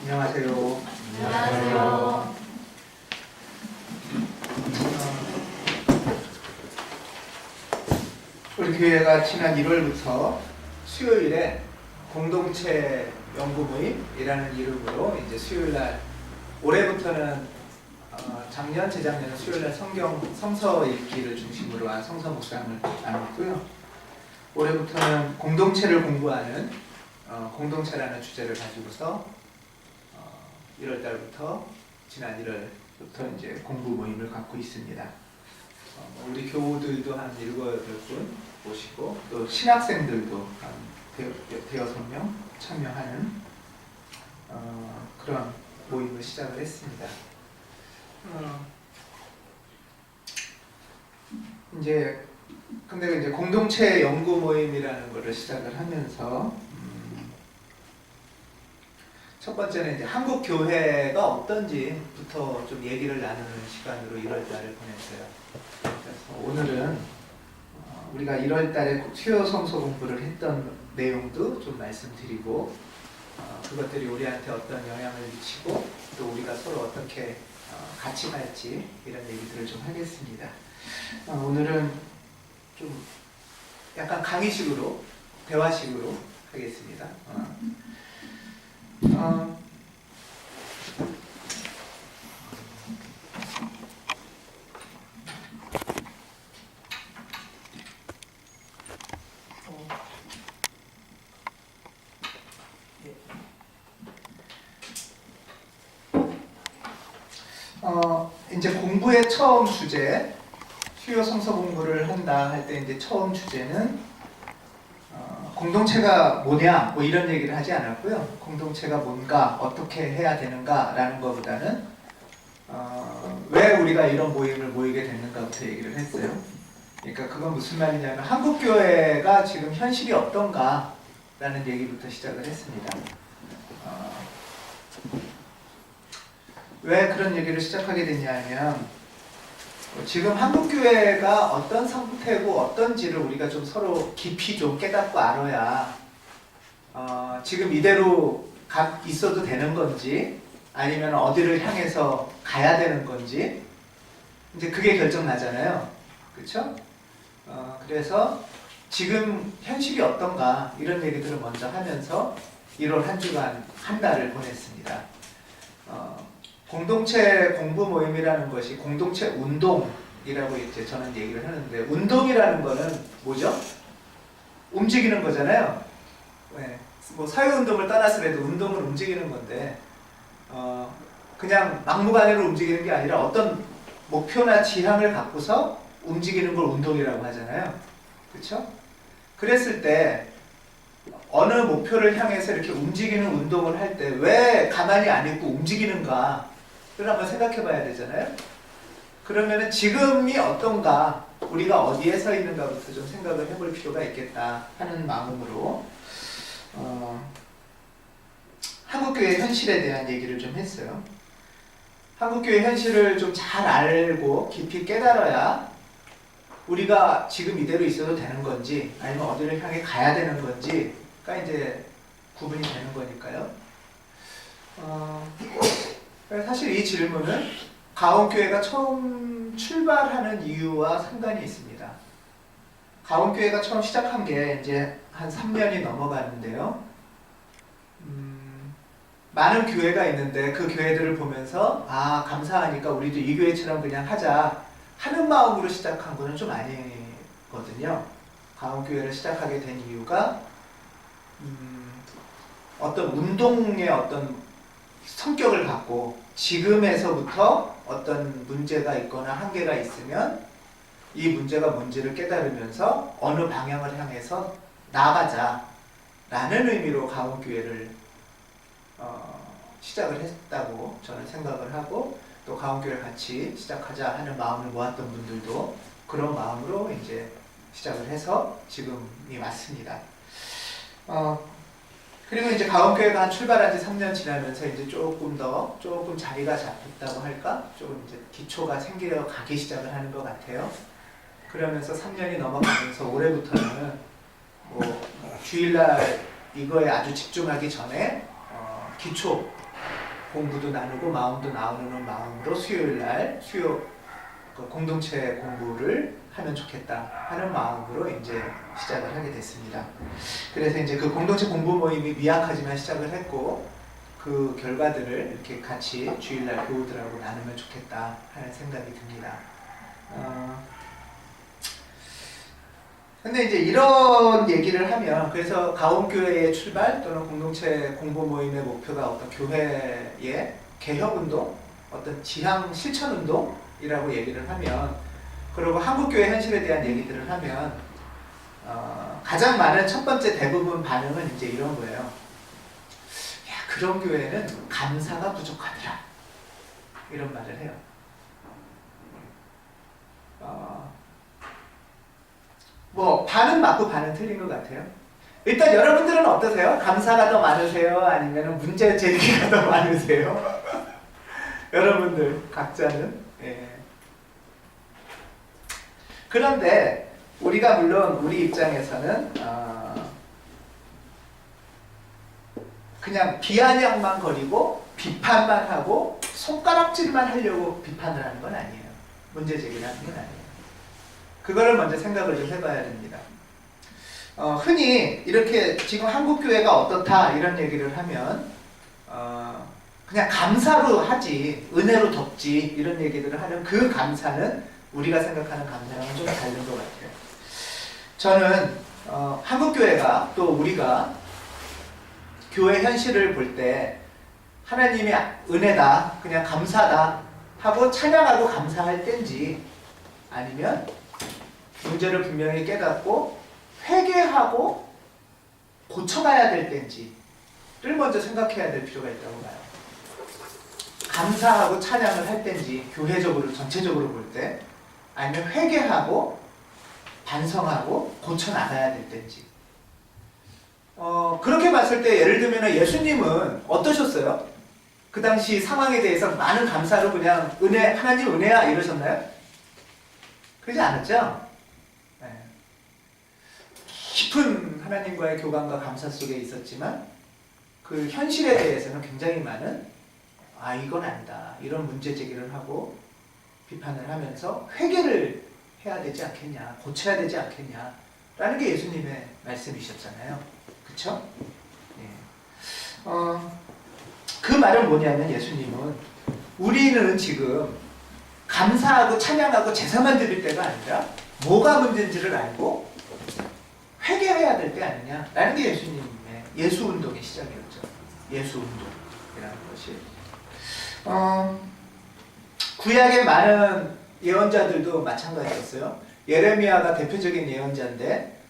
안녕하세요. 안녕하세요. 우리 교회가 지난 1월부터 수요일에 공동체 연구 모임이라는 이름으로 이제 수요일날 올해부터는 작년, 재작년 수요일날 성서 읽기를 중심으로 한 성서 묵상을 나눴고요. 올해부터는 공동체를 공부하는 공동체라는 주제를 가지고서 1월달부터 지난 1월부터 이제 공부 모임을 갖고 있습니다. 우리 교우들도 한 7, 8분 모시고 또 신학생들도 한 6명 참여하는 그런 모임을 시작을 했습니다. 근데 이제 공동체 연구 모임이라는 것을 시작을 하면서 첫 번째는 이제 한국 교회가 어떤지부터 좀 얘기를 나누는 시간으로 1월달을 보냈어요. 그래서 오늘은 우리가 1월달에 수요 성서 공부를 했던 내용도 좀 말씀드리고 그것들이 우리한테 어떤 영향을 미치고 또 우리가 서로 어떻게 같이 갈지 이런 얘기들을 좀 하겠습니다. 오늘은 좀 약간 강의식으로 대화식으로 하겠습니다. 이제 공부의 처음 주제, 수요 성서 공부를 한다 할 때 이제 처음 주제는 공동체가 뭐냐 뭐 이런 얘기를 하지 않았고요. 공동체가 뭔가 어떻게 해야 되는가라는 것보다는 왜 우리가 이런 모임을 모이게 됐는가부터 얘기를 했어요. 그러니까 그건 무슨 말이냐면 한국 교회가 지금 현실이 어떤가라는 얘기부터 시작을 했습니다. 왜 그런 얘기를 시작하게 됐냐면 지금 한국교회가 어떤 상태고 어떤지를 우리가 좀 서로 깊이 좀 깨닫고 알아야 지금 이대로 있어도 되는 건지 아니면 어디를 향해서 가야 되는 건지 이제 그게 결정나잖아요. 그렇죠? 그래서 지금 현실이 어떤가 이런 얘기들을 먼저 하면서 1월 한 주간 한 달을 보냈습니다. 공동체 공부 모임이라는 것이 공동체 운동이라고 이제 저는 얘기를 하는데 운동이라는 거는 뭐죠? 움직이는 거잖아요. 네. 뭐 사회운동을 떠나서라도 운동은 움직이는 건데 그냥 막무가내로 움직이는 게 아니라 어떤 목표나 지향을 갖고서 움직이는 걸 운동이라고 하잖아요. 그렇죠? 그랬을 때 어느 목표를 향해서 이렇게 움직이는 운동을 할 때 왜 가만히 안 있고 움직이는가 그걸 한번 생각해 봐야 되잖아요. 그러면은 지금이 어떤가, 우리가 어디에 서 있는가부터 좀 생각을 해볼 필요가 있겠다 하는 마음으로 한국교회 현실에 대한 얘기를 좀 했어요. 한국교회 현실을 좀 잘 알고 깊이 깨달아야 우리가 지금 이대로 있어도 되는 건지 아니면 어디를 향해 가야 되는 건지가 이제 구분이 되는 거니까요. 사실 이 질문은 가온교회가 처음 출발하는 이유와 상관이 있습니다. 가온교회가 처음 시작한 게 이제 한 3년이 넘어가는데요. 많은 교회가 있는데 그 교회들을 보면서 감사하니까 우리도 이 교회처럼 그냥 하자 하는 마음으로 시작한 거는 좀 아니거든요. 가온교회를 시작하게 된 이유가 어떤 운동의 어떤 성격을 갖고 지금에서부터 어떤 문제가 있거나 한계가 있으면 이 문제가 뭔지를 깨달으면서 어느 방향을 향해서 나아가자라는 의미로 가온교회를 시작을 했다고 저는 생각을 하고 또 가온교회를 같이 시작하자 하는 마음을 모았던 분들도 그런 마음으로 이제 시작을 해서 지금이 왔습니다. 그리고 이제 가온교회가 한 출발한 지 3년 지나면서 이제 조금 자리가 잡혔다고 할까? 조금 이제 기초가 생겨 가기 시작을 하는 것 같아요. 그러면서 3년이 넘어가면서 올해부터는 뭐 주일날 이거에 아주 집중하기 전에 기초 공부도 나누고 마음도 나누는 마음으로 수요일 날 그 공동체 공부를 하면 좋겠다 하는 마음으로 이제 시작을 하게 됐습니다. 그래서 이제 그 공동체 공부 모임이 미약하지만 시작을 했고 그 결과들을 이렇게 같이 주일날 교우들하고 나누면 좋겠다 하는 생각이 듭니다. 근데 이제 이런 얘기를 하면 그래서 가온교회의 출발 또는 공동체 공부 모임의 목표가 어떤 교회의 개혁운동, 어떤 지향 실천운동이라고 얘기를 하면 그리고 한국교회 현실에 대한 얘기들을 하면 가장 많은 첫 번째 대부분 반응은 이제 이런 거예요. 야, 그런 교회는 감사가 부족하더라. 이런 말을 해요. 뭐 반은 맞고 반은 틀린 것 같아요. 일단 여러분들은 어떠세요? 감사가 더 많으세요? 아니면 문제 제기가 더 많으세요? 여러분들 각자는. 예. 그런데 우리가 물론 우리 입장에서는 그냥 비아냥만 거리고 비판만 하고 손가락질만 하려고 비판을 하는 건 아니에요. 문제 제기를 하는 건 아니에요. 그거를 먼저 생각을 좀 해봐야 됩니다. 흔히 이렇게 지금 한국교회가 어떻다 이런 얘기를 하면 그냥 감사로 하지 은혜로 덮지 이런 얘기들을 하는 그 감사는 우리가 생각하는 감사랑은 좀 다른 것 같아요. 저는 한국교회가 또 우리가 교회 현실을 볼 때 하나님의 은혜다 그냥 감사다 하고 찬양하고 감사할 때인지 아니면 문제를 분명히 깨닫고 회개하고 고쳐가야 될 때인지를 먼저 생각해야 될 필요가 있다고 봐요. 감사하고 찬양을 할 때인지 교회적으로 전체적으로 볼 때 아니면 회개하고 반성하고 고쳐나가야 될 때인지 그렇게 봤을 때 예를 들면 예수님은 어떠셨어요? 그 당시 상황에 대해서 많은 감사로 그냥 은혜 하나님 은혜야 이러셨나요? 그러지 않았죠? 깊은 하나님과의 교감과 감사 속에 있었지만 그 현실에 대해서는 굉장히 많은 이건 아니다 이런 문제 제기를 하고 비판을 하면서 회개를 해야 되지 않겠냐 고쳐야 되지 않겠냐 라는 게 예수님의 말씀이셨잖아요. 그쵸? 예. 그 말은 뭐냐면 예수님은 우리는 지금 감사하고 찬양하고 제사만 드릴 때가 아니라 뭐가 문제인지를 알고 회개해야 될 때 아니냐라는 게 예수님의 예수운동의 시작이었죠. 예수운동이라는 것이. 구약의 많은 예언자들도 마찬가지였어요. 예레미야가 대표적인 예언자인데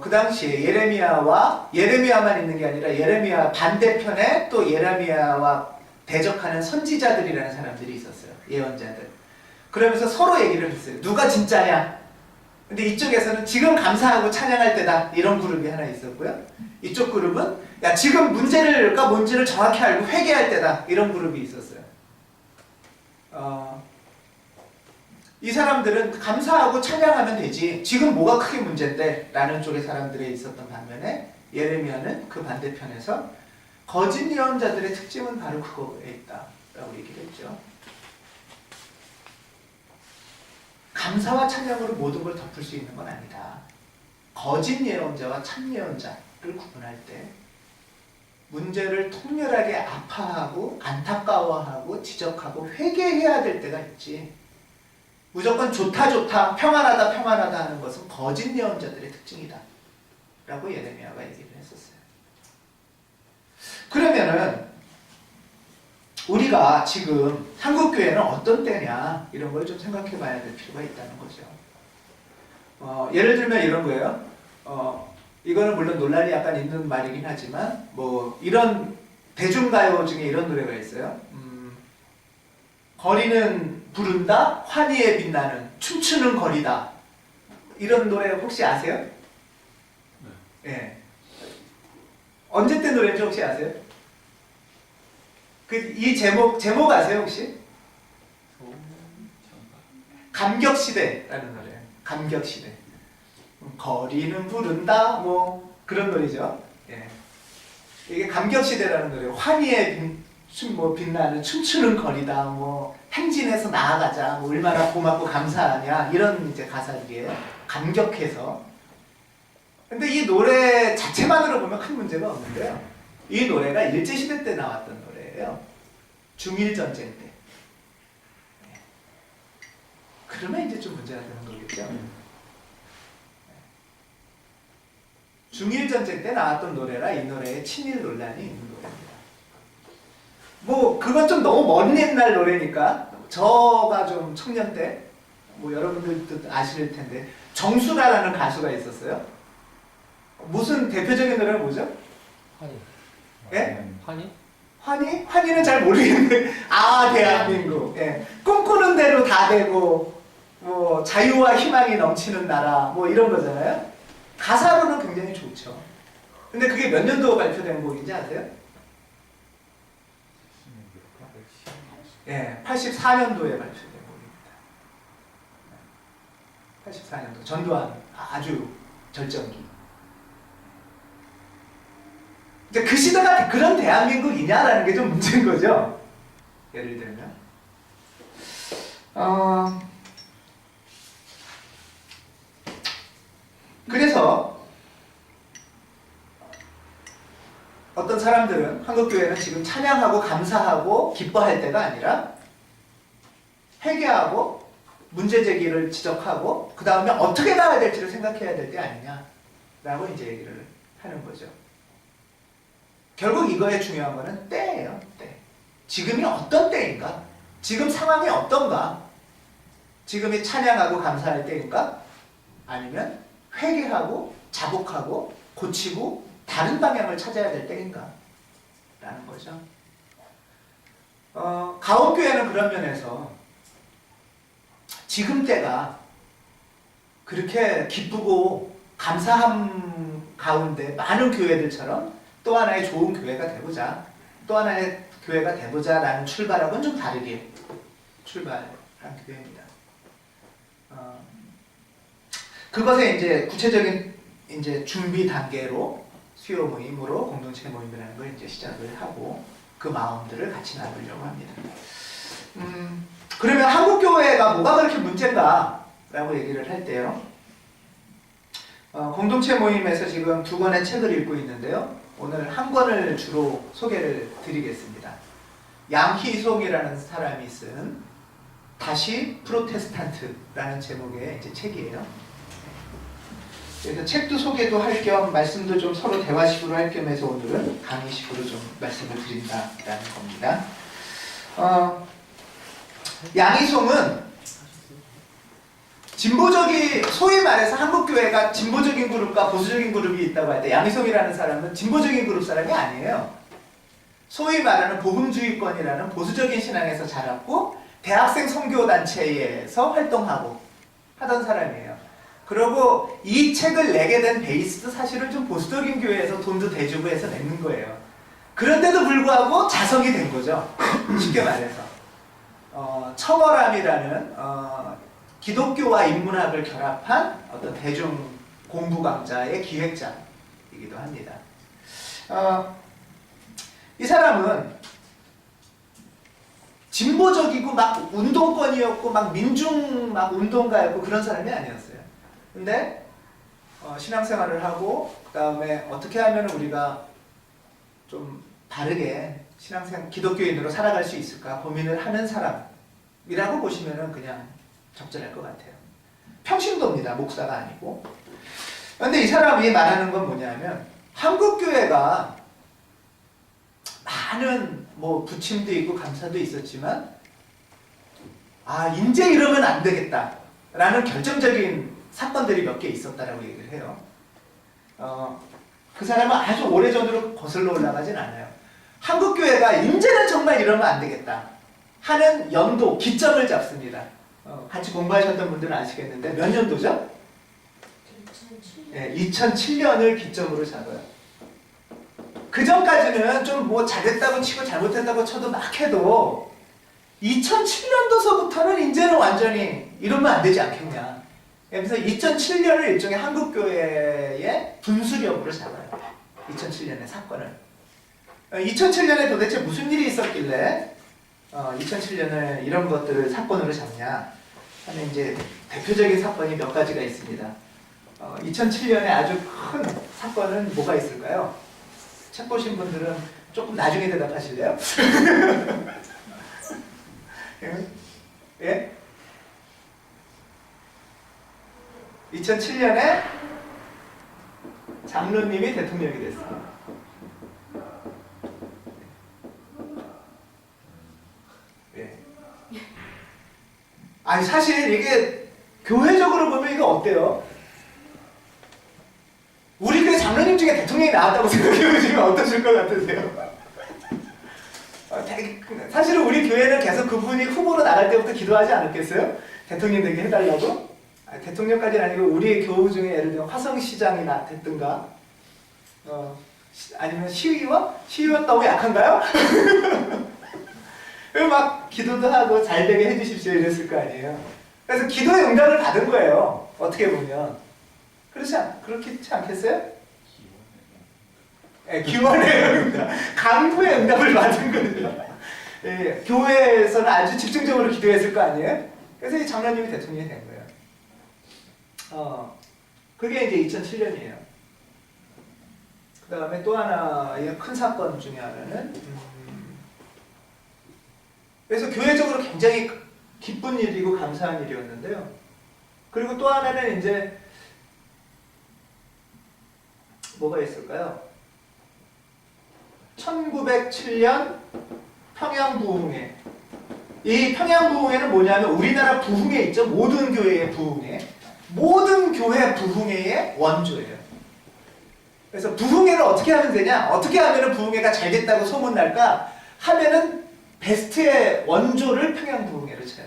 그 당시에 예레미야만 있는 게 아니라 예레미야 반대편에 또 예레미야와 대적하는 선지자들이라는 사람들이 있었어요. 예언자들. 그러면서 서로 얘기를 했어요. 누가 진짜냐? 근데 이쪽에서는 지금 감사하고 찬양할 때다 이런 그룹이 하나 있었고요. 이쪽 그룹은 야 지금 문제가 뭔지를 정확히 알고 회개할 때다 이런 그룹이 있었어요. 이 사람들은 감사하고 찬양하면 되지 지금 뭐가 크게 문제인데 라는 쪽의 사람들이 있었던 반면에 예레미야는 그 반대편에서 거짓 예언자들의 특징은 바로 그거에 있다 라고 얘기를 했죠. 감사와 찬양으로 모든 걸 덮을 수 있는 건 아니다. 거짓 예언자와 참 예언자를 구분할 때 문제를 통렬하게 아파하고 안타까워하고 지적하고 회개해야 될 때가 있지. 무조건 좋다 평안하다 하는 것은 거짓 예언자들의 특징이다 라고 예레미야가 얘기를 했었어요. 그러면은 우리가 지금 한국교회는 어떤 때냐 이런 걸 좀 생각해 봐야 될 필요가 있다는 거죠. 예를 들면 이런 거예요. 이거는 물론 논란이 약간 있는 말이긴 하지만 뭐 이런 대중가요 중에 이런 노래가 있어요. 거리는 부른다 환희에 빛나는 춤추는 거리다 이런 노래 혹시 아세요? 네. 예. 언제 때 노래인지 혹시 아세요? 이 제목 아세요 혹시? 감격시대라는 노래예요. 감격시대. 거리는 부른다 뭐 그런 노래죠. 예. 이게 감격시대라는 노래예요. 환희에 뭐 빛나는 춤추는 거리다, 뭐 행진해서 나아가자, 뭐 얼마나 고맙고 감사하냐 이런 이제 가사들이에요. 감격해서. 근데 이 노래 자체만으로 보면 큰 문제가 없는데요. 이 노래가 일제시대 때 나왔던 노래예요. 중일전쟁 때. 그러면 이제 좀 문제가 되는 거겠죠. 중일전쟁 때 나왔던 노래라 이 노래에 친일 논란이 있는 노래입니다. 뭐 그건 좀 너무 먼 옛날 노래니까 저가 좀 청년 때 뭐 여러분들도 아실 텐데 정수라라는 가수가 있었어요. 무슨 대표적인 노래가 뭐죠? 환희. 예? 환희? 환희? 환희는 잘 모르겠는데 아 대한민국. 예. 꿈꾸는 대로 다 되고 뭐 자유와 희망이 넘치는 나라 뭐 이런 거잖아요. 가사로는 굉장히 좋죠. 근데 그게 몇 년도 발표된 곡인지 아세요? 예, 84년도에 발표된 곡입니다. 84년도 전두환 아주 절정기. 이제 그 시대가 그런 대한민국이냐라는 게 좀 문제인 거죠. 예를 들면 그래서 어떤 사람들은 한국교회는 지금 찬양하고 감사하고 기뻐할 때가 아니라 회개하고 문제제기를 지적하고 그 다음에 어떻게 나아야 될지를 생각해야 될 때 아니냐라고 이제 얘기를 하는 거죠. 결국 이거에 중요한 거는 때예요. 때. 지금이 어떤 때인가? 지금 상황이 어떤가? 지금이 찬양하고 감사할 때인가? 아니면 회개하고 자복하고 고치고 다른 방향을 찾아야 될 때인가? 라는 거죠. 가옥교회는 그런 면에서 지금 때가 그렇게 기쁘고 감사함 가운데 많은 교회들처럼 또 하나의 좋은 교회가 되보자, 또 하나의 교회가 되보자 라는 출발하고는 좀 다르게 출발한 교회입니다. 그것의 이제 구체적인 이제 준비 단계로 수요 모임으로 공동체 모임이라는 걸 이제 시작을 하고 그 마음들을 같이 나누려고 합니다. 그러면 한국 교회가 뭐가 그렇게 문제인가라고 얘기를 할 때요. 공동체 모임에서 지금 2권의 책을 읽고 있는데요. 오늘 한 권을 주로 소개를 드리겠습니다. 양희송이라는 사람이 쓴 다시 프로테스탄트라는 제목의 이제 책이에요. 그래서 책도 소개도 할 겸 말씀도 좀 서로 대화식으로 할 겸 해서 오늘은 강의식으로 좀 말씀을 드린다라는 겁니다. 양희송은 소위 말해서 한국교회가 진보적인 그룹과 보수적인 그룹이 있다고 할 때 양희송이라는 사람은 진보적인 그룹 사람이 아니에요. 소위 말하는 복음주의권이라는 보수적인 신앙에서 자랐고 대학생 선교단체에서 활동하고 하던 사람이에요. 그리고 이 책을 내게 된 베이스도 사실은 좀 보수적인 교회에서 돈도 대주고 해서 냈는 거예요. 그런데도 불구하고 자성이 된 거죠. 쉽게 말해서. 청어람이라는 기독교와 인문학을 결합한 어떤 대중 공부 강좌의 기획자이기도 합니다. 이 사람은 진보적이고 막 운동권이었고 막 민중 막 운동가였고 그런 사람이 아니었어요. 근데 신앙생활을 하고 그 다음에 어떻게 하면 우리가 좀 바르게 기독교인으로 살아갈 수 있을까 고민을 하는 사람이라고 보시면은 그냥 적절할 것 같아요. 평신도입니다. 목사가 아니고. 그런데 이 사람이 말하는 건 뭐냐면 한국교회가 많은 뭐 부침도 있고 감사도 있었지만 이제 이러면 안 되겠다라는 결정적인 사건들이 몇 개 있었다라고 얘기를 해요. 그 사람은 아주 오래전으로 거슬러 올라가진 않아요. 한국교회가 이제는 정말 이러면 안 되겠다 하는 연도, 기점을 잡습니다. 같이 공부하셨던 분들은 아시겠는데 몇 년도죠? 2007년을 기점으로 잡아요. 그 전까지는 좀 뭐 잘했다고 치고 잘못했다고 쳐도 막 해도 2007년도서부터는 이제는 완전히 이러면 안 되지 않겠냐. 그래서 2007년을 일종의 한국교회의 분수령으로 잡아요. 2007년의 사건을. 2007년에 도대체 무슨 일이 있었길래 2007년을 이런 것들을 사건으로 잡냐 하는 이제 대표적인 사건이 몇 가지가 있습니다. 2007년에 아주 큰 사건은 뭐가 있을까요? 책 보신 분들은 조금 나중에 대답하실래요? 예? 2007년에 장로님이 대통령이 됐어요. 예. 아니 사실 이게 교회적으로 보면 이거 어때요? 우리 교회 장로님 중에 대통령이 나왔다고 생각해보시면 어떠실 것 같으세요? 사실은 우리 교회는 계속 그분이 후보로 나갈 때부터 기도하지 않았겠어요? 대통령 되게 해달라고? 대통령까지는 아니고 우리 교우 중에 예를 들면 화성시장이 됐든가 아니면 시의원? 시의원 너무 약한가요? 막 기도도 하고 잘 되게 해주십시오 이랬을 거 아니에요. 그래서 기도의 응답을 받은 거예요. 어떻게 보면 그렇지 않겠어요? 예, 기원의 응답, 강구의 응답을 받은 거죠. 예, 교회에서는 아주 집중적으로 기도했을 거 아니에요? 그래서 이 장로님이 대통령이 된 거예요. 그게 이제 2007년이에요. 그 다음에 또 하나의 큰 사건 중에 하나는 그래서 교회적으로 굉장히 기쁜 일이고 감사한 일이었는데요. 그리고 또 하나는 이제 뭐가 있을까요? 1907년 평양부흥회. 이 평양부흥회는 뭐냐면 우리나라 부흥회 있죠? 모든 교회의 부흥회. 모든 교회 부흥회의 원조예요. 그래서 부흥회를 어떻게 하면 되냐? 어떻게 하면 부흥회가 잘 됐다고 소문날까? 하면은 베스트의 원조를 평양부흥회로 쳐요.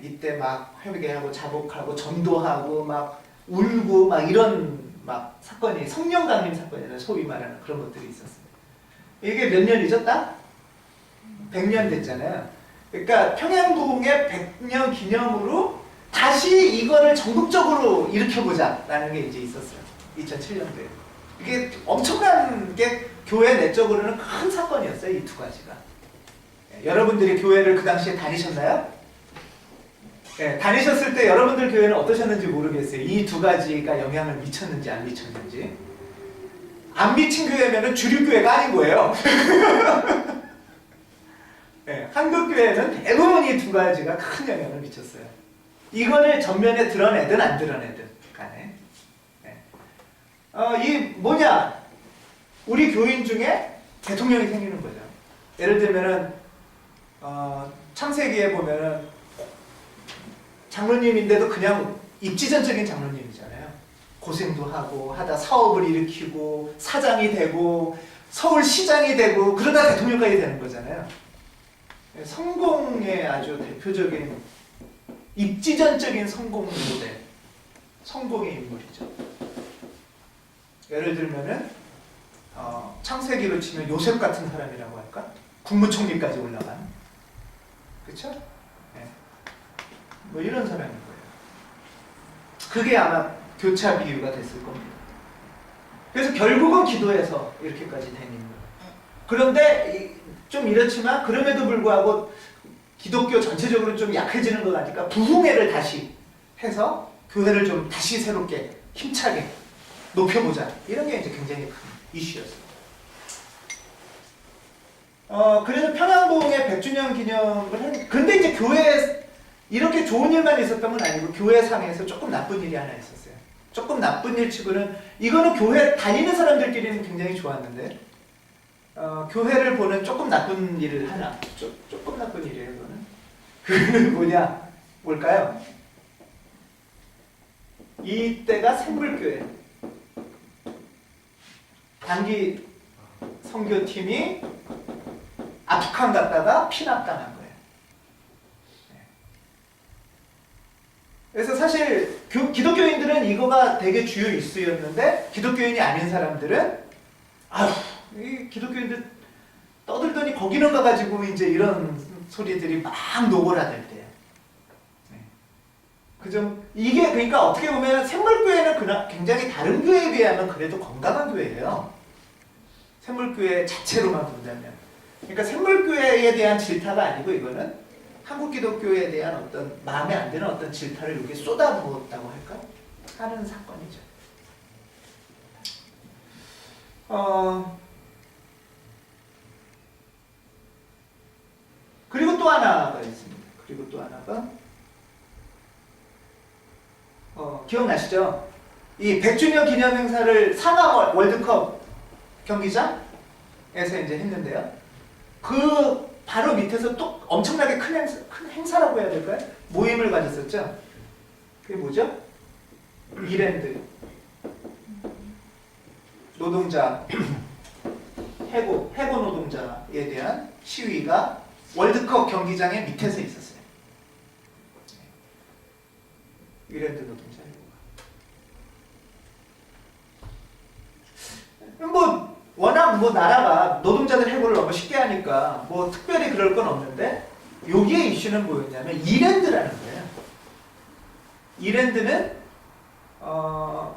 이때 막 회개하고 자복하고 전도하고 막 울고 막 이런 막 사건이 성령 강림 사건이라는 소위 말하는 그런 것들이 있었어요. 이게 몇 년이죠? 딱? 100년 됐잖아요. 그러니까 평양부흥회 100년 기념으로 다시 이거를 전국적으로 일으켜보자 라는 게 이제 있었어요. 2007년도에. 이게 엄청난 게 교회 내적으로는 큰 사건이었어요. 이 두 가지가. 여러분들이 교회를 그 당시에 다니셨나요? 네, 다니셨을 때 여러분들 교회는 어떠셨는지 모르겠어요. 이 두 가지가 영향을 미쳤는지 안 미쳤는지. 안 미친 교회면 주류교회가 아닌 거예요. 네, 한국 교회는 대부분 이 두 가지가 큰 영향을 미쳤어요. 이거를 전면에 드러내든 안 드러내든 간에. 네. 이 뭐냐? 우리 교인 중에 대통령이 생기는 거죠. 예를 들면은 창세기에 보면은 장로님인데도 그냥 입지전적인 장로님이잖아요. 고생도 하고 하다 사업을 일으키고 사장이 되고 서울시장이 되고 그러다 대통령까지 되는 거잖아요. 성공의 아주 대표적인 입지전적인 성공 모델, 성공의 인물이죠. 예를 들면은 창세기로 치면 요셉 같은 사람이라고 할까? 국무총리까지 올라간, 그렇죠? 네. 뭐 이런 사람인 거예요. 그게 아마 교차 비유가 됐을 겁니다. 그래서 결국은 기도해서 이렇게까지 된 인물. 그런데 좀 이렇지만 그럼에도 불구하고 기독교 전체적으로 좀 약해지는 것 같으니까 부흥회를 다시 해서 교회를 좀 다시 새롭게 힘차게 높여보자. 이런 게 이제 굉장히 큰 이슈였어요. 그래서 평양부흥회 100주년 기념을 했는데, 근데 이제 교회에 이렇게 좋은 일만 있었던 건 아니고 교회상에서 조금 나쁜 일이 하나 있었어요. 조금 나쁜 일 치고는 이거는 교회 다니는 사람들끼리는 굉장히 좋았는데 교회를 보는 조금 나쁜 일을 하나. 조금 나쁜 일이에요, 그거는. 그거는 뭐냐? 뭘까요? 이때가 생물교회. 단기 선교팀이 아프간 갔다가 피납당한 거예요. 그래서 사실 기독교인들은 이거가 되게 주요 이슈였는데 기독교인이 아닌 사람들은 아휴, 이 기독교인들 떠들더니 거기는 가가지고 이제 이런 소리들이 막 노골하될 때. 그죠? 이게 그러니까 어떻게 보면 생물교회는 굉장히 다른 교회에 비하면 그래도 건강한 교회예요. 샘물교회 자체로만 본다면. 그러니까 샘물교회에 대한 질타가 아니고 이거는 한국 기독교에 대한 어떤 마음에 안 드는 어떤 질타를 여기에 쏟아부었다고 할까? 하는 사건이죠. 그리고 또 하나가 있습니다. 그리고 또 하나가 기억나시죠? 이 100주년 기념 행사를 상암 월드컵 경기장에서 이제 했는데요. 그 바로 밑에서 또 엄청나게 큰 행사라고 해야 될까요? 모임을 가졌었죠. 그게 뭐죠? 이랜드 노동자 해고 노동자에 대한 시위가 월드컵 경기장의 밑에서 있었어요. 이랜드 노동자 해고가. 뭐 워낙 뭐 나라가 노동자들 해고를 너무 쉽게 하니까 뭐 특별히 그럴 건 없는데 여기에 이슈는 뭐였냐면 이랜드라는 거예요. 이랜드는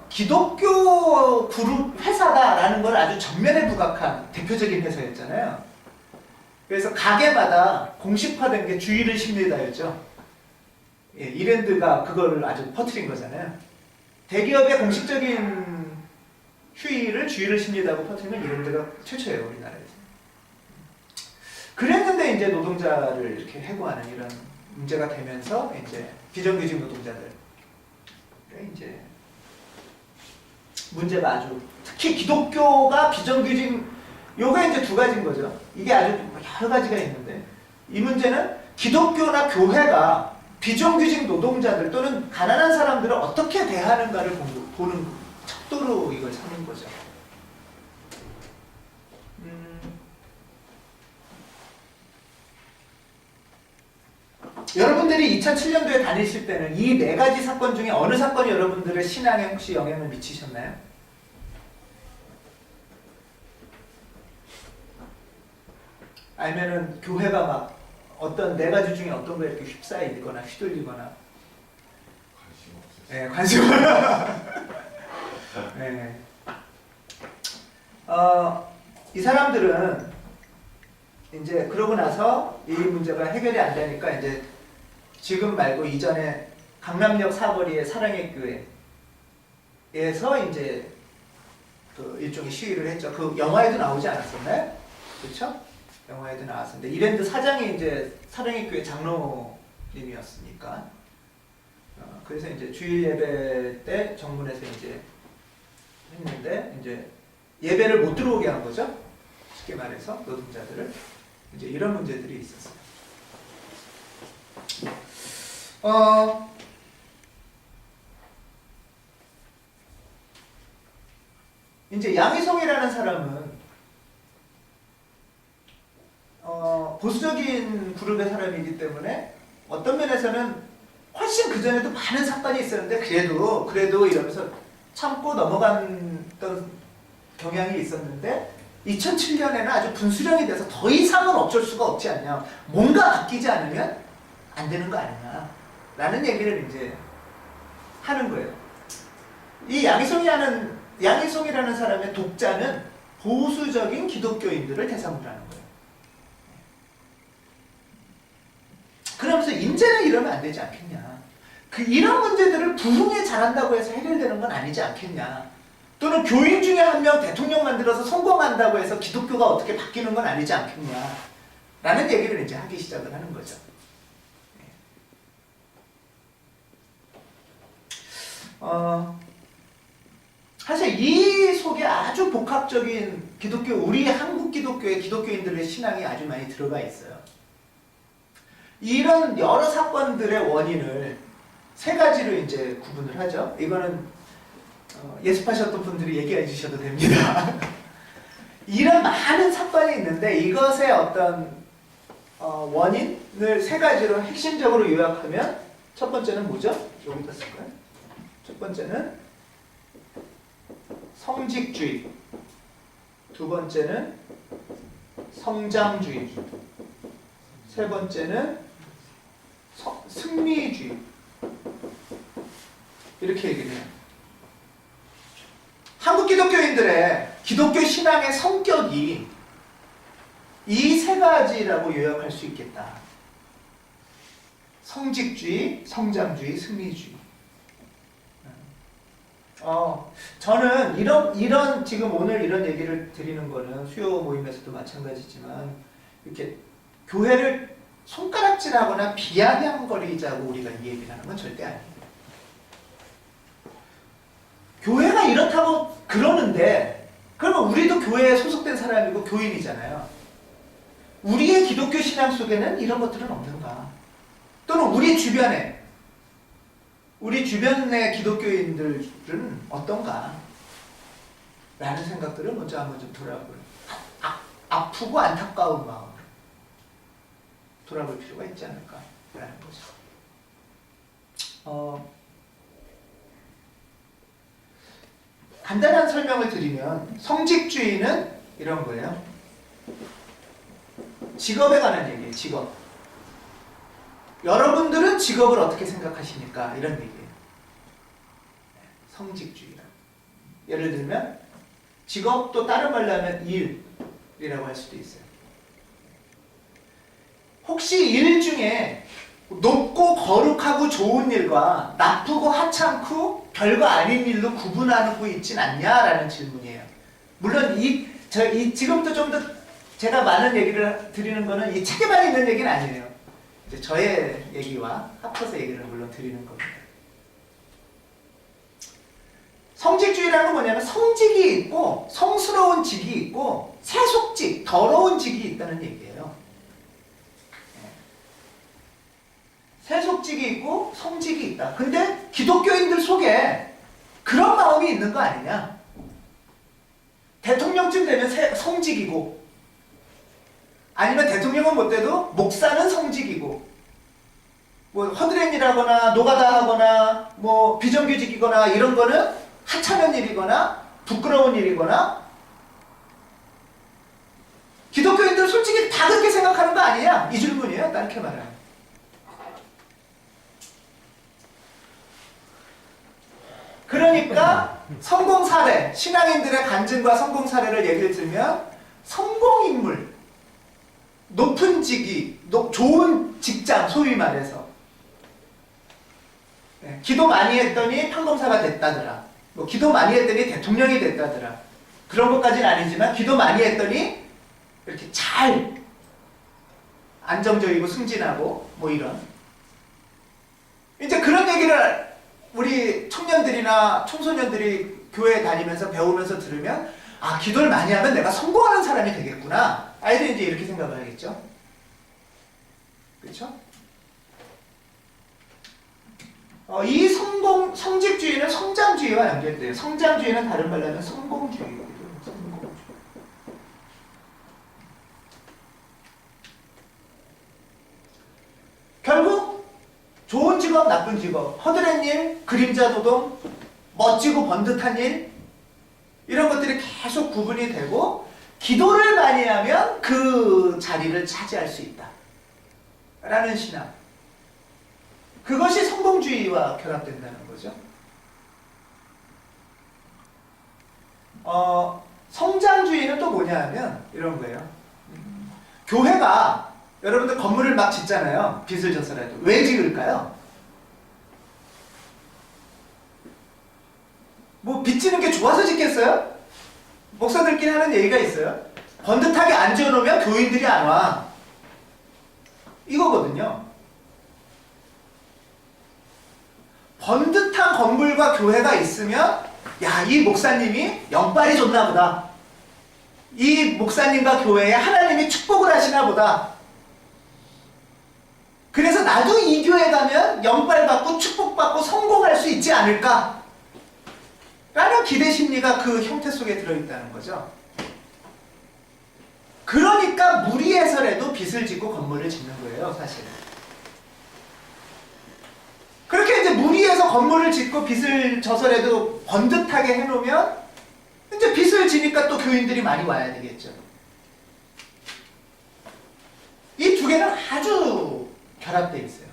기독교 그룹 회사다라는 걸 아주 전면에 부각한 대표적인 회사였잖아요. 그래서 가게마다 공식화된 게 주의를 십니다였죠. 예, 이랜드가 그걸 아주 퍼뜨린 거잖아요. 대기업의 공식적인 주의를 십니다고 퍼뜨린 건 이랜드가 최초예요, 우리나라에서. 그랬는데 이제 노동자를 이렇게 해고하는 이런 문제가 되면서 이제 비정규직 노동자들 이제 문제가 아주 특히 기독교가 비정규직 요게 이제 두 가지인 거죠. 이게 아주 여러 가지가 있는데 이 문제는 기독교나 교회가 비정규직 노동자들 또는 가난한 사람들을 어떻게 대하는가를 보는 척도로 이걸 삼는 거죠. 여러분들이 2007년도에 다니실 때는 이 네 가지 사건 중에 어느 사건이 여러분들의 신앙에 혹시 영향을 미치셨나요? 아니면은 교회가 막 어떤 네 가지 중에 어떤 거에 이렇게 휩싸이거나 휘둘리거나 관심 네. 이 사람들은 이제 그러고 나서 이 문제가 해결이 안 되니까 이제 지금 말고 이전에 강남역 사거리의 사랑의 교회에서 이제 그 일종의 시위를 했죠. 그 영화에도 나오지 않았었나요? 그렇죠? 영화에도 나왔었는데 이랜드 사장이 이제 사랑의 교회 장로님이었으니까 그래서 이제 주일 예배 때 정문에서 이제 했는데 이제 예배를 못 들어오게 한 거죠. 쉽게 말해서 노동자들을 이제 이런 문제들이 있었어요. 이제 양희성이라는 사람은 보수적인 그룹의 사람이기 때문에 어떤 면에서는 훨씬 그전에도 많은 사건이 있었는데 그래도 이러면서 참고 넘어갔던 경향이 있었는데 2007년에는 아주 분수령이 돼서 더 이상은 어쩔 수가 없지 않냐. 뭔가 바뀌지 않으면 안 되는 거 아니냐. 라는 얘기를 이제 하는 거예요. 이 양희송이라는 사람의 독자는 보수적인 기독교인들을 대상으로 하는 거예요. 그러면서 이제는 이러면 안 되지 않겠냐. 이런 문제들을 부흥에 잘한다고 해서 해결되는 건 아니지 않겠냐. 또는 교인 중에 한 명 대통령 만들어서 성공한다고 해서 기독교가 어떻게 바뀌는 건 아니지 않겠냐. 라는 얘기를 이제 하기 시작을 하는 거죠. 사실 이 속에 아주 복합적인 우리 한국 기독교의 기독교인들의 신앙이 아주 많이 들어가 있어요. 이런 여러 사건들의 원인을 세 가지로 이제 구분을 하죠. 이거는 예습하셨던 분들이 얘기해 주셔도 됩니다. 이런 많은 사건이 있는데 이것의 어떤 원인을 세 가지로 핵심적으로 요약하면 첫 번째는 뭐죠? 여기다 쓸까요? 첫 번째는 성직주의, 두 번째는 성장주의, 세 번째는 승리주의. 이렇게 얘기를 해요. 한국 기독교인들의 기독교 신앙의 성격이 이 세 가지라고 요약할 수 있겠다. 성직주의, 성장주의, 승리주의. 저는 이런 지금 오늘 이런 얘기를 드리는 거는 수요 모임에서도 마찬가지지만 이렇게 교회를 손가락질하거나 비아냥거리자고 우리가 이 얘기를 하는 건 절대 아니에요. 교회가 이렇다고 그러는데 그러면 우리도 교회에 소속된 사람이고 교인이잖아요. 우리의 기독교 신앙 속에는 이런 것들은 없는가? 또는 우리 주변의 기독교인들은 어떤가? 라는 생각들을 먼저 한번 좀 돌아볼, 아프고 안타까운 마음으로 돌아볼 필요가 있지 않을까? 라는 거죠. 간단한 설명을 드리면 성직주의는 이런 거예요. 직업에 관한 얘기예요. 직업. 여러분들은 직업을 어떻게 생각하십니까? 이런 얘기예요. 성직주의라. 예를 들면 직업도 다른 말로 하면 일이라고 할 수도 있어요. 혹시 일 중에 높고 거룩하고 좋은 일과 나쁘고 하찮고 별거 아닌 일로 구분하고 있진 않냐라는 질문이에요. 물론 지금부터 좀 더 제가 많은 얘기를 드리는 거는 이 책에만 있는 얘기는 아니에요. 이제 저의 얘기와 합쳐서 얘기를 물론 드리는 겁니다. 성직주의라는 건 뭐냐면 성직이 있고 성스러운 직이 있고 세속직, 더러운 직이 있다는 얘기예요. 세속직이 있고 성직이 있다. 근데 기독교인들 속에 그런 마음이 있는 거 아니냐? 대통령쯤 되면 성직이고 아니면 대통령은 못 돼도 목사는 성직이고 뭐 허드렛일하거나 노가다 하거나 뭐 비정규직이거나 이런 거는 하찮은 일이거나 부끄러운 일이거나 기독교인들 솔직히 다 그렇게 생각하는 거 아니냐? 이 질문이에요. 딴게 말하면. 그러니까 성공 사례, 신앙인들의 간증과 성공 사례를 얘기를 들면 성공 인물, 높은 직위, 좋은 직장, 소위 말해서 기도 많이 했더니 판검사가 됐다더라. 뭐 기도 많이 했더니 대통령이 됐다더라. 그런 것까지는 아니지만 기도 많이 했더니 이렇게 잘 안정적이고 승진하고 뭐 이런. 이제 그런 얘기를 우리 청년들이나 청소년들이 교회 다니면서 배우면서 들으면 아, 기도를 많이 하면 내가 성공하는 사람이 되겠구나. 아이들이 이제 이렇게 생각을 하겠죠. 그렇죠? 이 성직주의는 성장주의와 연결돼요. 성장주의는 다른 말로 하면 성공주의거든요. 성공주의. 결국 좋은 직업, 나쁜 직업, 허드렛 일, 그림자 노동, 멋지고 번듯한 일 이런 것들이 계속 구분이 되고 기도를 많이 하면 그 자리를 차지할 수 있다 라는 신앙, 그것이 성공주의와 결합된다는 거죠. 성장주의는 또 뭐냐 하면 이런 거예요. 교회가 여러분들 건물을 막 짓잖아요. 빚을 져서라도. 왜 지을까요? 뭐 빚지는 게 좋아서 짓겠어요? 목사들끼리 하는 얘기가 있어요. 번듯하게 안 지어놓으면 교인들이 안 와. 이거거든요. 번듯한 건물과 교회가 있으면 야, 이 목사님이 영빨이 좋나 보다. 이 목사님과 교회에 하나님이 축복을 하시나 보다. 그래서 나도 이 교회 가면 영빨 받고 축복받고 성공할 수 있지 않을까? 라는 기대 심리가 그 형태 속에 들어있다는 거죠. 그러니까 무리해서라도 빚을 짓고 건물을 짓는 거예요, 사실. 그렇게 이제 무리해서 건물을 짓고 빚을 져서라도 번듯하게 해놓으면 이제 빚을 지니까 또 교인들이 많이 와야 되겠죠. 이 두 개는 아주 결합되어 있어요.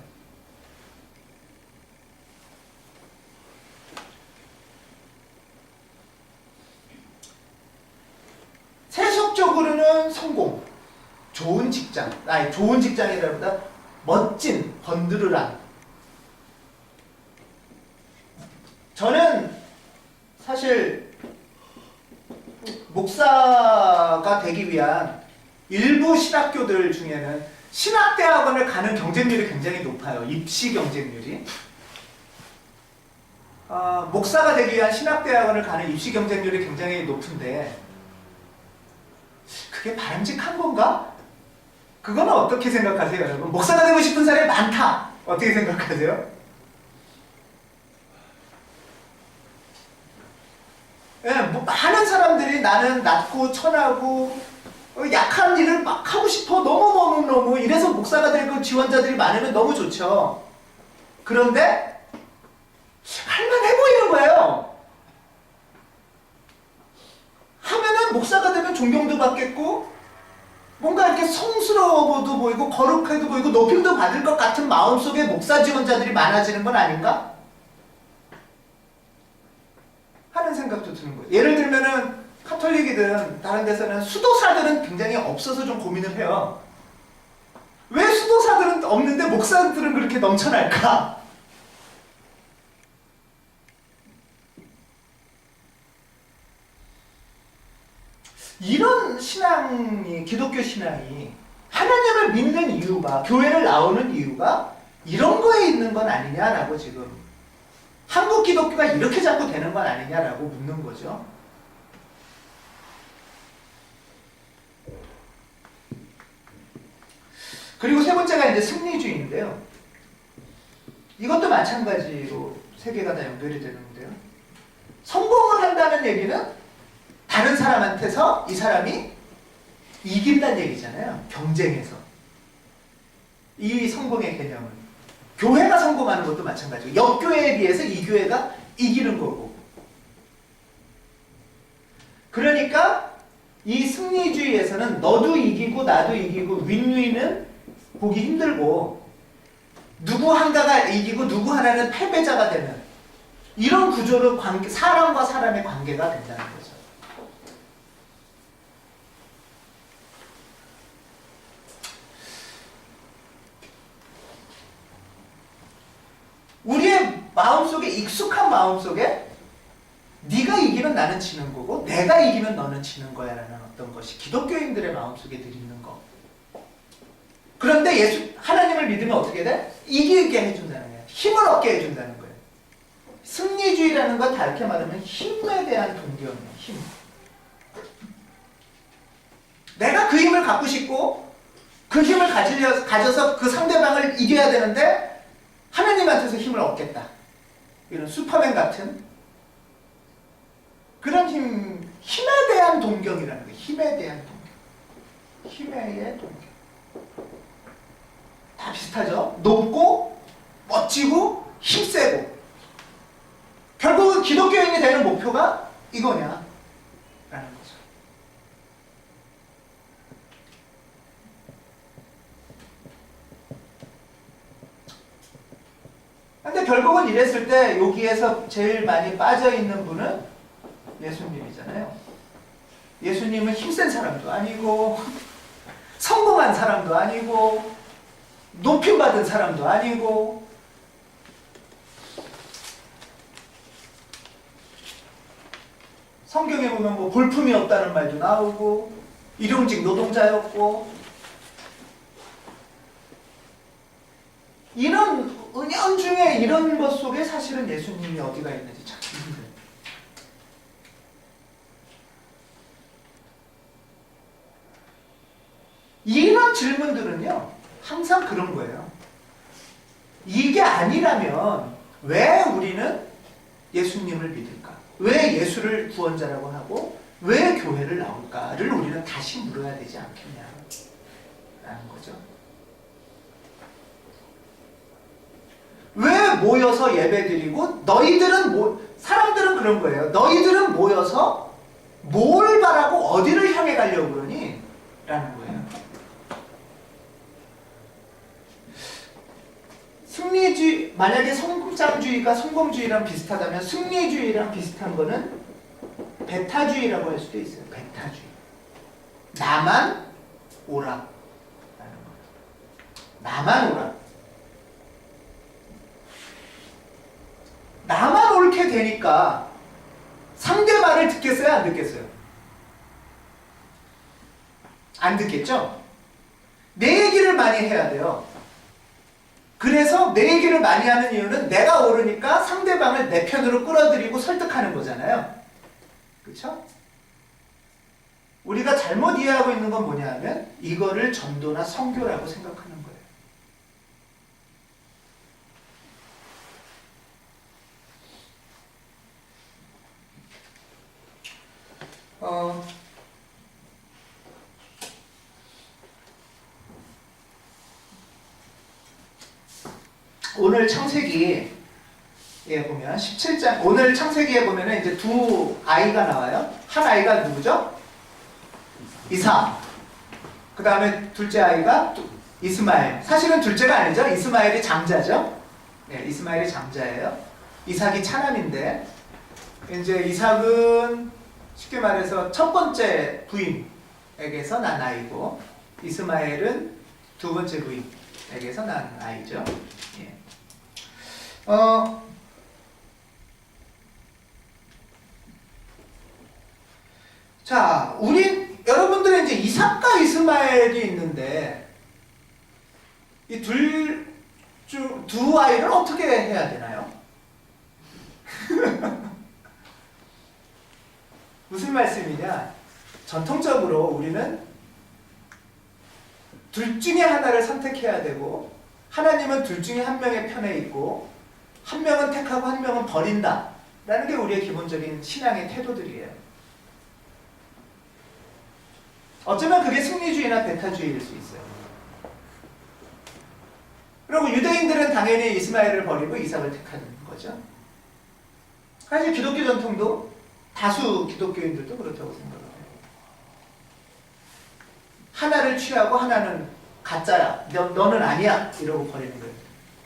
좋은 직장, 아니 좋은 직장이라보다 멋진 번드르란. 저는 사실 목사가 되기 위한 일부 신학교들 중에는 신학대학원을 가는 경쟁률이 굉장히 높아요. 입시 경쟁률이. 목사가 되기 위한 신학대학원을 가는 입시 경쟁률이 굉장히 높은데 그게 바람직한 건가? 그거는 어떻게 생각하세요, 여러분? 목사가 되고 싶은 사람이 많다. 어떻게 생각하세요? 예, 뭐 많은 사람들이 나는 낮고 천하고 약한 일을 막 하고 싶어. 너무 이래서 목사가 될 그 지원자들이 많으면 너무 좋죠. 그런데 할만해 보이는 거예요. 하면은 목사가 되면 존경도 받겠고 뭔가 이렇게 성스러워도 보이고 거룩해도 보이고 높임도 받을 것 같은 마음속에 목사 지원자들이 많아지는 건 아닌가? 하는 생각도 드는 거예요. 예를 들면은 카톨릭이든 다른 데서는 수도사들은 굉장히 없어서 좀 고민을 해요. 왜 수도사들은 없는데 목사들은 그렇게 넘쳐날까? 이런 신앙이, 기독교 신앙이 하나님을 믿는 이유가, 교회를 나오는 이유가 이런 거에 있는 건 아니냐라고 지금 한국 기독교가 이렇게 자꾸 되는 건 아니냐라고 묻는 거죠. 그리고 세 번째가 이제 승리주의인데요. 이것도 마찬가지로 세 개가 다 연결이 되는데요. 성공을 한다는 얘기는 다른 사람한테서 이 사람이 이긴다는 얘기잖아요. 경쟁에서. 이 성공의 개념은. 교회가 성공하는 것도 마찬가지고 옆교회에 비해서 이 교회가 이기는 거고. 그러니까 이 승리주의에서는 너도 이기고 나도 이기고 윈윈은 보기 힘들고 누구 하나가 이기고 누구 하나는 패배자가 되는 이런 구조로 사람과 사람의 관계가 된다는 거죠. 우리의 마음속에 익숙한 마음속에 네가 이기면 나는 지는 거고 내가 이기면 너는 지는 거야 라는 어떤 것이 기독교인들의 마음속에 늘 있는 거. 그런데 하나님을 믿으면 어떻게 돼? 이기게 해준다는 거예요. 힘을 얻게 해준다는 거예요. 승리주의라는 건 다르게 말하면 힘에 대한 동경이에요. 힘. 내가 그 힘을 갖고 싶고 그 힘을 가져서 그 상대방을 이겨야 되는데 하나님한테서 힘을 얻겠다. 이런 슈퍼맨 같은 그런 힘에 대한 동경이라는 거예요. 힘에 대한 동경. 힘에 대한 동경. 다 비슷하죠? 높고, 멋지고, 힘세고. 결국은 기독교인이 되는 목표가 이거냐? 라는 거죠. 근데 결국은 이랬을 때 여기에서 제일 많이 빠져있는 분은 예수님이잖아요. 예수님은 힘센 사람도 아니고 성공한 사람도 아니고 높임받은 사람도 아니고 성경에 보면 뭐 볼품이 없다는 말도 나오고 일용직 노동자였고 이런 은연중에 이런 것 속에 사실은 예수님이 어디가 있는지 찾기 힘들어요. 이런 질문들은요 항상 그런 거예요. 이게 아니라면 왜 우리는 예수님을 믿을까? 왜 예수를 구원자라고 하고 왜 교회를 나올까를 우리는 다시 물어야 되지 않겠냐라는 거죠. 왜 모여서 예배드리고 사람들은 그런 거예요. 너희들은 모여서 뭘 바라고 어디를 향해 가려고 그러니? 라는 거예요. 승리주의, 만약에 성장주의가 성공주의랑 비슷하다면 승리주의랑 비슷한 거는 베타주의라고 할 수도 있어요. 베타주의. 나만 오라. 나만 오라. 나만 옳게 되니까 상대 말을 듣겠어요? 안 듣겠어요? 안 듣겠죠? 내 얘기를 많이 해야 돼요. 그래서 내 얘기를 많이 하는 이유는 내가 옳으니까 상대방을 내 편으로 끌어들이고 설득하는 거잖아요. 그렇죠? 우리가 잘못 이해하고 있는 건 뭐냐 하면 이거를 전도나 선교라고 생각하는 거예요. 오늘 창세기에 보면 17장, 오늘 창세기에 보면은 이제 두 아이가 나와요. 한 아이가 누구죠? 이삭. 그 다음에 둘째 아이가 이스마엘. 사실은 둘째가 아니죠. 이스마엘이 장자죠. 네, 이스마엘이 장자예요. 이삭이 차남인데, 이제 이삭은 쉽게 말해서 첫 번째 부인에게서 난 아이고, 이스마엘은 두 번째 부인에게서 난 아이죠. 예. 자, 여러분들은 이제 이삭과 이스마엘이 있는데, 이 두 아이를 어떻게 해야 되나요? 무슨 말씀이냐? 전통적으로 우리는 둘 중에 하나를 선택해야 되고, 하나님은 둘 중에 한 명의 편에 있고, 한 명은 택하고 한 명은 버린다 라는 게 우리의 기본적인 신앙의 태도들이에요. 어쩌면 그게 승리주의나 배타주의일 수 있어요. 그리고 유대인들은 당연히 이스마엘을 버리고 이삭을 택하는 거죠. 사실 기독교 전통도 다수 기독교인들도 그렇다고 생각해요. 하나를 취하고 하나는 가짜야, 너는 아니야 이러고 버리는 거예요.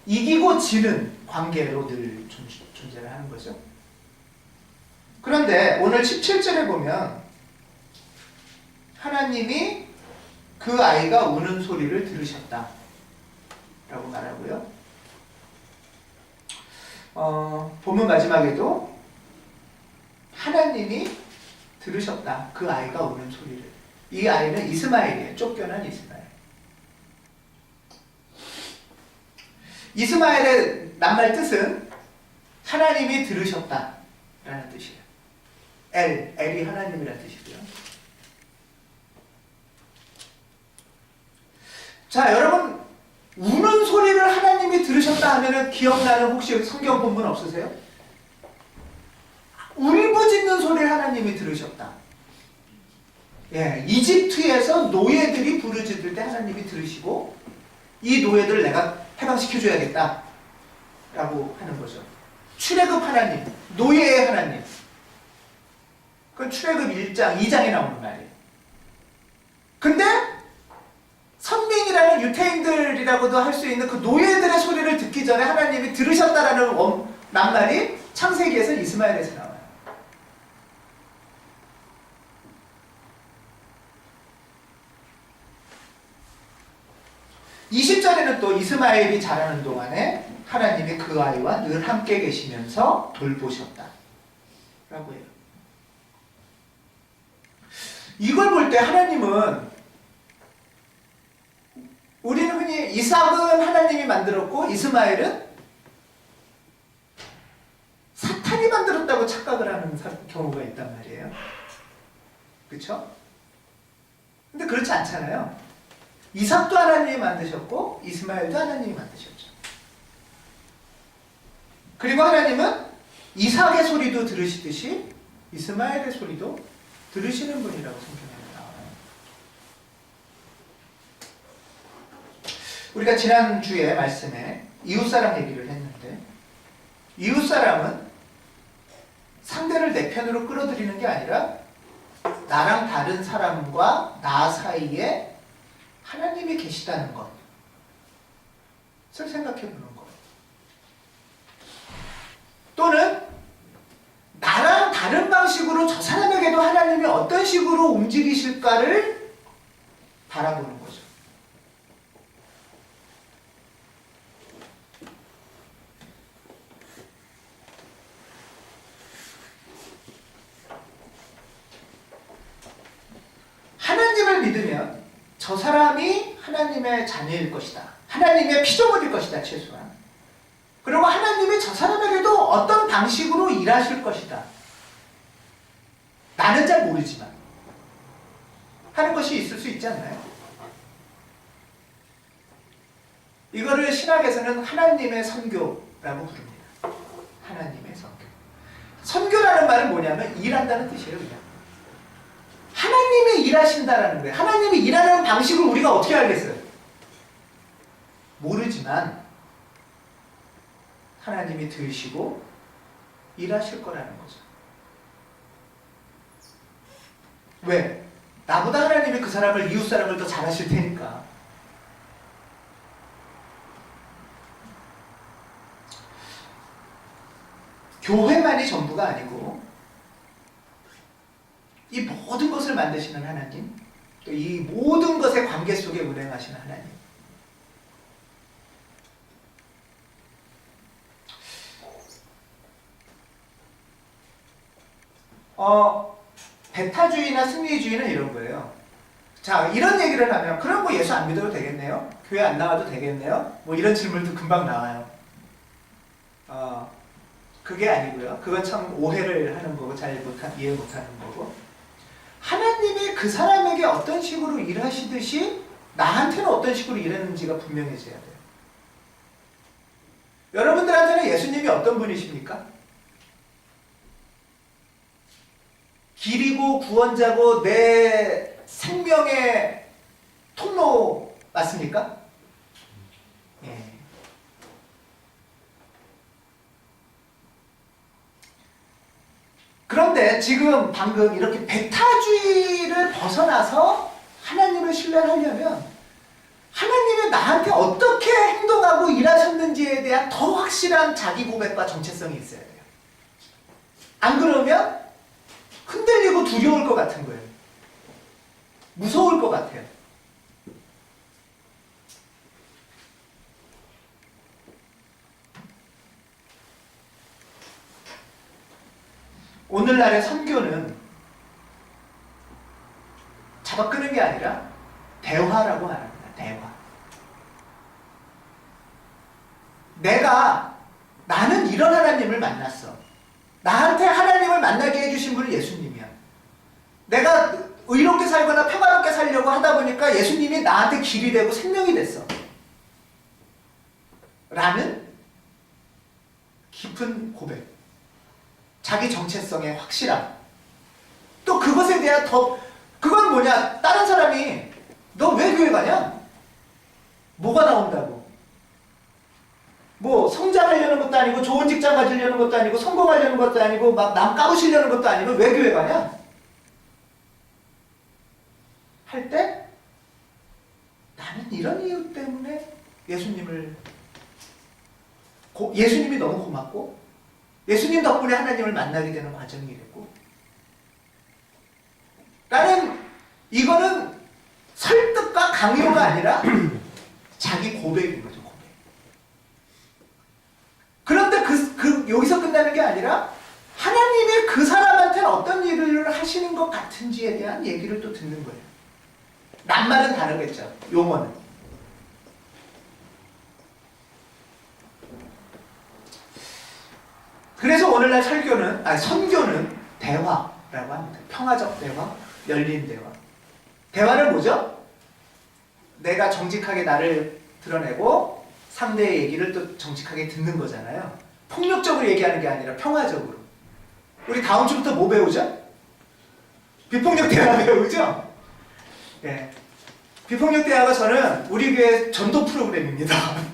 이기고 지는 관계로 늘 존재를 하는 거죠. 그런데 오늘 17절에 보면 하나님이 그 아이가 우는 소리를 들으셨다 라고 말하고요. 본문 마지막에도 하나님이 들으셨다. 그 아이가 우는 소리를. 이 아이는 이스마엘이에요. 쫓겨난 이스마엘. 이스마엘의 낱말 뜻은 하나님이 들으셨다 라는 뜻이에요. 엘이 하나님이라는 뜻이고요. 자, 여러분, 우는 소리를 하나님이 들으셨다 하면은 기억나는 혹시 성경 본문 없으세요? 울부짖는 소리를 하나님이 들으셨다. 예, 이집트에서 노예들이 부르짖을 때 하나님이 들으시고 이 노예들을 내가 해방시켜줘야겠다 라고 하는 거죠. 출애굽 하나님, 노예의 하나님. 그건 출애굽 1장, 2장에 나오는 말이에요. 근데 선민이라는 유태인들이라고도 할 수 있는 그 노예들의 소리를 듣기 전에 하나님이 들으셨다라는 낱말이 창세기에서 이스마엘에서 나와요. (20절에는) 또 이스마엘이 자라는 동안에 하나님이 그 아이와 늘 함께 계시면서 돌보셨다 라고 해요. 이걸 볼 때 하나님은, 우리는 흔히 이삭은 하나님이 만들었고 이스마엘은 사탄이 만들었다고 착각을 하는 경우가 있단 말이에요. 그렇죠? 근데 그렇지 않잖아요. 이삭도 하나님이 만드셨고 이스마엘도 하나님이 만드셨죠. 그리고 하나님은 이삭의 소리도 들으시듯이 이스마엘의 소리도 들으시는 분이라고 성경에 나와요. 우리가 지난주에 말씀에 이웃사람 얘기를 했는데, 이웃사람은 상대를 내 편으로 끌어들이는 게 아니라 나랑 다른 사람과 나 사이에 하나님이 계시다는 것을 생각해 보는 거예요. 또는 나랑 다른 방식으로 저 사람에게도 하나님이 어떤 식으로 움직이실까를 바라보는 거죠. 저 사람이 하나님의 자녀일 것이다. 하나님의 피조물일 것이다, 최소한. 그리고 하나님이 저 사람에게도 어떤 방식으로 일하실 것이다. 나는 잘 모르지만 하는 것이 있을 수 있지 않나요? 이거를 신학에서는 하나님의 선교라고 부릅니다. 하나님의 선교. 선교라는 말은 뭐냐면 일한다는 뜻이에요, 그냥. 하나님이 일하신다라는 거예요. 하나님이 일하는 방식을 우리가 어떻게 알겠어요? 모르지만 하나님이 들으시고 일하실 거라는 거죠. 왜? 나보다 하나님이 그 사람을, 이웃 사람을 더 잘하실 테니까. 교회만이 전부가 아니고 이 모든 것을 만드시는 하나님, 또 이 모든 것의 관계 속에 운행하시는 하나님. 배타주의나 승리주의는 이런 거예요. 자, 이런 얘기를 하면 그럼 뭐 예수 안 믿어도 되겠네요? 교회 안 나와도 되겠네요? 뭐 이런 질문도 금방 나와요. 그게 아니고요. 그건 참 오해를 하는 거고 이해 못하는 거고, 하나님이 그 사람에게 어떤 식으로 일하시듯이 나한테는 어떤 식으로 일하는지가 분명해져야 돼요. 여러분들한테는 예수님이 어떤 분이십니까? 길이고 구원자고 내 생명의 통로 맞습니까? 예. 그런데 지금 방금 이렇게 배타주의를 벗어나서 하나님을 신뢰하려면 하나님이 나한테 어떻게 행동하고 일하셨는지에 대한 더 확실한 자기 고백과 정체성이 있어야 돼요. 안 그러면 흔들리고 두려울 것 같은 거예요. 무서울 것 같아요. 오늘날의 선교는 잡아 끄는 게 아니라 대화라고 말합니다. 대화. 나는 이런 하나님을 만났어. 나한테 하나님을 만나게 해주신 분은 예수님이야. 내가 의롭게 살거나 평화롭게 살려고 하다 보니까 예수님이 나한테 길이 되고 생명이 됐어. 라는 깊은 고백. 자기 정체성의 확실함. 또 그것에 대한 그건 뭐냐? 다른 사람이 너 왜 교회 가냐? 뭐가 나온다고? 뭐 성장하려는 것도 아니고 좋은 직장 가지려는 것도 아니고 성공하려는 것도 아니고 막 남 까부시려는 것도 아니고 왜 교회 가냐? 할 때 나는 이런 이유 때문에 예수님이 너무 고맙고 예수님 덕분에 하나님을 만나게 되는 과정이 됐고, 나는 이거는 설득과 강요가 아니라 자기 고백인 거죠, 고백. 그런데 여기서 끝나는 게 아니라 하나님이 그 사람한테는 어떤 일을 하시는 것 같은지에 대한 얘기를 또 듣는 거예요. 낱말은 다르겠죠, 용어는. 그래서 오늘날 선교는 대화라고 합니다. 평화적 대화, 열린 대화. 대화는 뭐죠? 내가 정직하게 나를 드러내고 상대의 얘기를 또 정직하게 듣는 거잖아요. 폭력적으로 얘기하는 게 아니라 평화적으로. 우리 다음 주부터 뭐 배우죠? 비폭력 대화 배우죠? 네. 비폭력 대화가 저는 우리 교회 전도 프로그램입니다.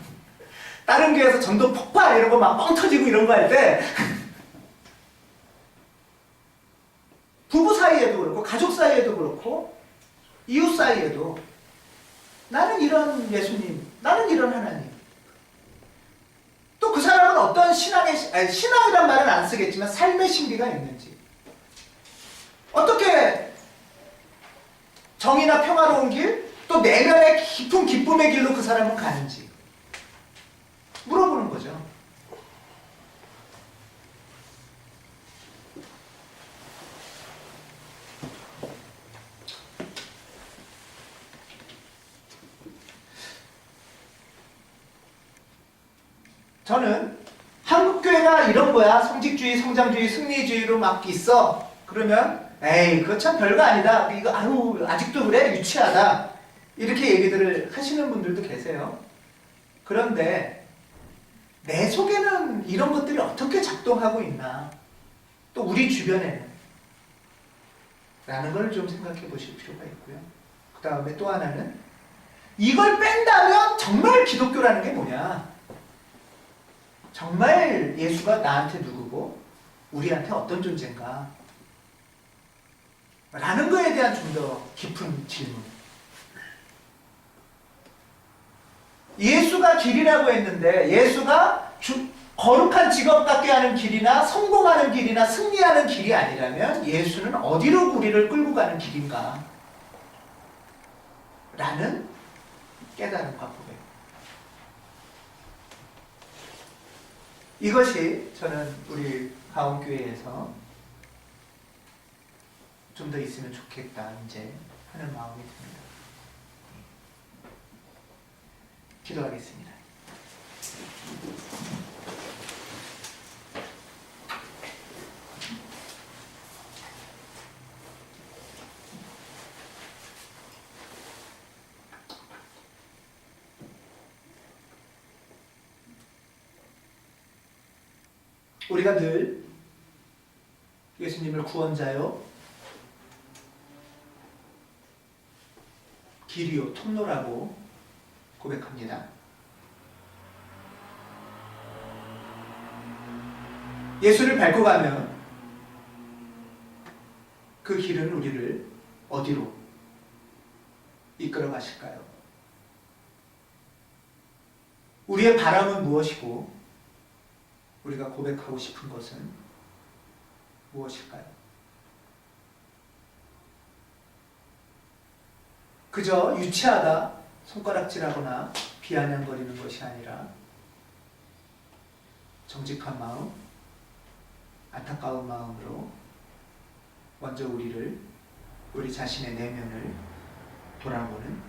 다른 교회에서 전도 폭발 이런 거 막 뻥 터지고 이런 거 할 때 부부 사이에도 그렇고 가족 사이에도 그렇고 이웃 사이에도 나는 이런 예수님, 나는 이런 하나님. 또 그 사람은 어떤 신앙이란 말은 안 쓰겠지만 삶의 신비가 있는지, 어떻게 정의나 평화로운 길, 또 내면의 깊은 기쁨의 길로 그 사람은 가는지 물어보는 거죠. 저는 한국교회가 이런 거야. 성직주의, 성장주의, 승리주의로 막 있어. 그러면 에이 그거 참 별거 아니다. 이거 아유 아직도 그래? 유치하다. 이렇게 얘기들을 하시는 분들도 계세요. 그런데 내 속에는 이런 것들이 어떻게 작동하고 있나? 또 우리 주변에는 라는 걸 좀 생각해 보실 필요가 있고요. 그 다음에 또 하나는 이걸 뺀다면 정말 기독교라는 게 뭐냐? 정말 예수가 나한테 누구고 우리한테 어떤 존재인가? 라는 거에 대한 좀 더 깊은 질문. 예수가 길이라고 했는데 예수가 거룩한 직업 갖게 하는 길이나 성공하는 길이나 승리하는 길이 아니라면 예수는 어디로 우리를 끌고 가는 길인가? 라는 깨달음과 고백. 이것이 저는 우리 가온교회에서 좀 더 있으면 좋겠다 이제 하는 마음이 듭니다. 기도하겠습니다. 우리가 늘 예수님을 구원자요, 길이요, 통로라고 고백합니다. 예수를 밟고 가면 그 길은 우리를 어디로 이끌어 가실까요? 우리의 바람은 무엇이고 우리가 고백하고 싶은 것은 무엇일까요? 그저 유치하다, 손가락질하거나 비아냥거리는 것이 아니라 정직한 마음, 안타까운 마음으로 먼저 우리 자신의 내면을 돌아보는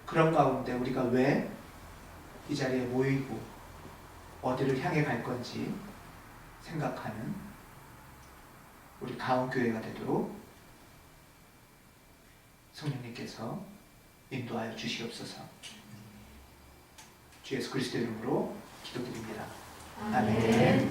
그런 가운데 우리가 왜 이 자리에 모이고 어디를 향해 갈 건지 생각하는 우리 가온교회가 되도록 성령님께서 인도하여 주시옵소서. 주 예수 그리스도 이름으로 기도드립니다. 아멘.